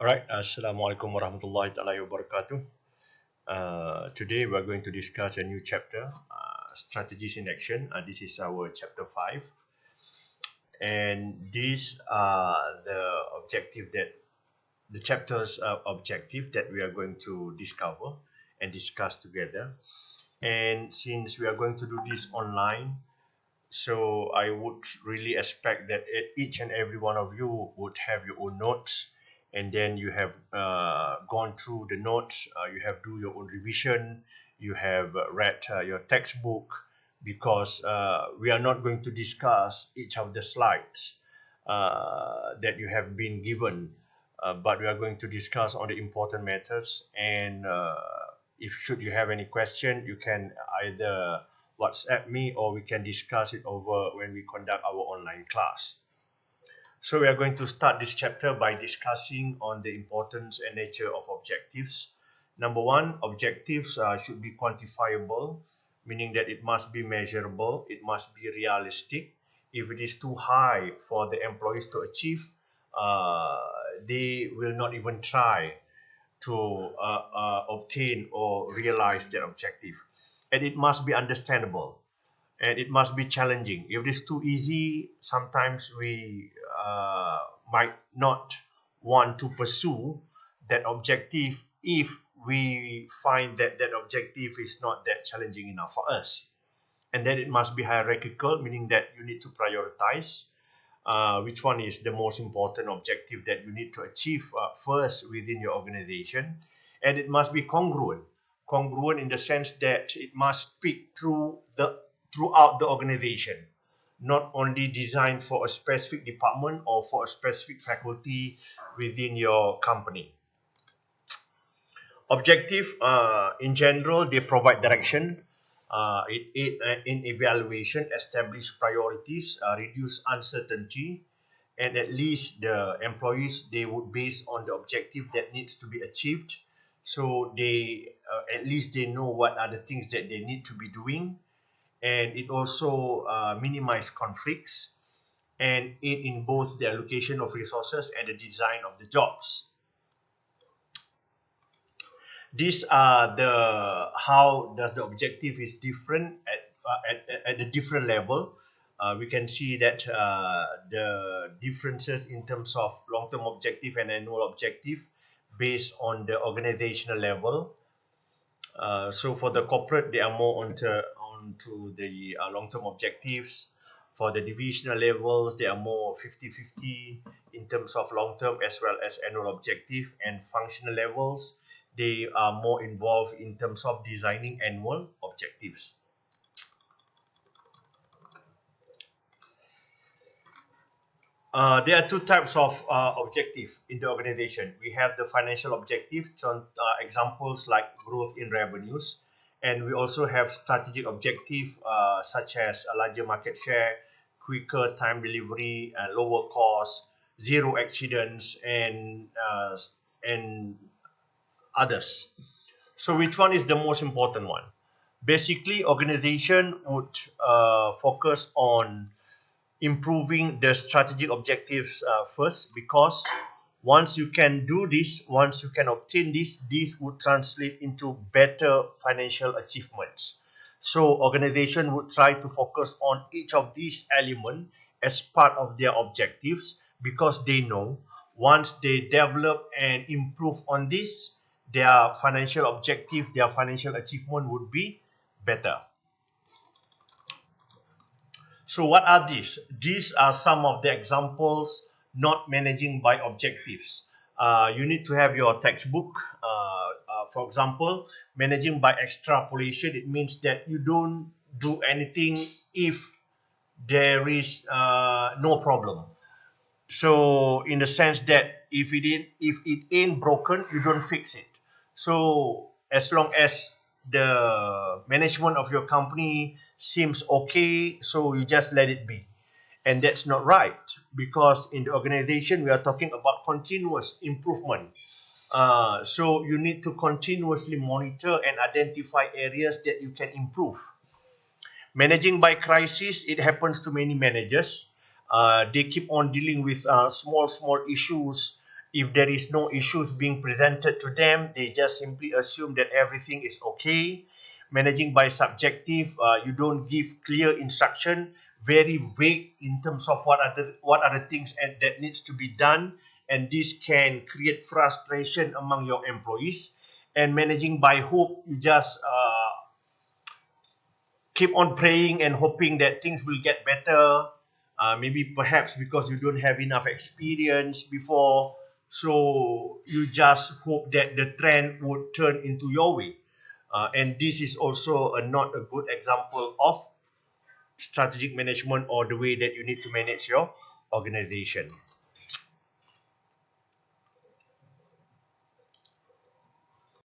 Alright, Assalamualaikum warahmatullahi ta'ala wabarakatuh. Today we're going to discuss a new chapter, Strategies in Action. This is our chapter 5. And these are the chapter's objective that we are going to discover and discuss together. And since we are going to do this online, so I would really expect that each and every one of you would have your own notes, and then you have gone through the notes, you have do your own revision, you have read your textbook, because we are not going to discuss each of the slides that you have been given, but we are going to discuss on the important matters. And if should you have any question, you can either WhatsApp me or we can discuss it over when we conduct our online class. So we are going to start this chapter by discussing on the importance and nature of objectives. Number one, objectives should be quantifiable, meaning that it must be measurable, it must be realistic. If it is too high for the employees to achieve, they will not even try to obtain or realize their objective. And it must be understandable, and it must be challenging. If it is too easy, sometimes we might not want to pursue that objective if we find that that objective is not that challenging enough for us. And then it must be hierarchical, meaning that you need to prioritize which one is the most important objective that you need to achieve first within your organization. And it must be congruent in the sense that it must speak throughout the organization, not only designed for a specific department or for a specific faculty within your company. Objective, in general, they provide direction, in evaluation, establish priorities, reduce uncertainty, and at least the employees, they would base on the objective that needs to be achieved. So they at least they know what are the things that they need to be doing, and it also minimize conflicts and aid in both the allocation of resources and the design of the jobs. These are the how does the objective is different at the different level. We can see that the differences in terms of long-term objective and annual objective based on the organizational level. So for the corporate, they are more onto the long-term objectives. For the divisional levels, they are more 50-50 in terms of long-term as well as annual objective. And functional levels, they are more involved in terms of designing annual objectives. There are two types of objective in the organization. We have the financial objective, examples like growth in revenues, and we also have strategic objective such as a larger market share, quicker time delivery, lower cost, zero accidents, and others. So which one is the most important one? Basically, organization would focus on improving the strategic objectives first, because once you can do this, once you can obtain this would translate into better financial achievements. So organization would try to focus on each of these elements as part of their objectives, because they know once they develop and improve on this, their financial objective, their financial achievement would be better. So what are these? These are some of the examples not managing by objectives. You need to have your textbook. For example, managing by extrapolation, it means that you don't do anything if there is no problem. So in the sense that if it ain't broken, you don't fix it. So as long as the management of your company seems okay, so you just let it be. And that's not right, because in the organization we are talking about continuous improvement. So you need to continuously monitor and identify areas that you can improve. Managing by crisis, it happens to many managers. They keep on dealing with small issues, If there is no issues being presented to them, they just simply assume that everything is okay. Managing by subjective, you don't give clear instruction, very vague in terms of what are the things that needs to be done, and this can create frustration among your employees. And managing by hope, you just keep on praying and hoping that things will get better. Maybe perhaps because you don't have enough experience before, so you just hope that the trend would turn into your way. And this is also not a good example of strategic management or the way that you need to manage your organization.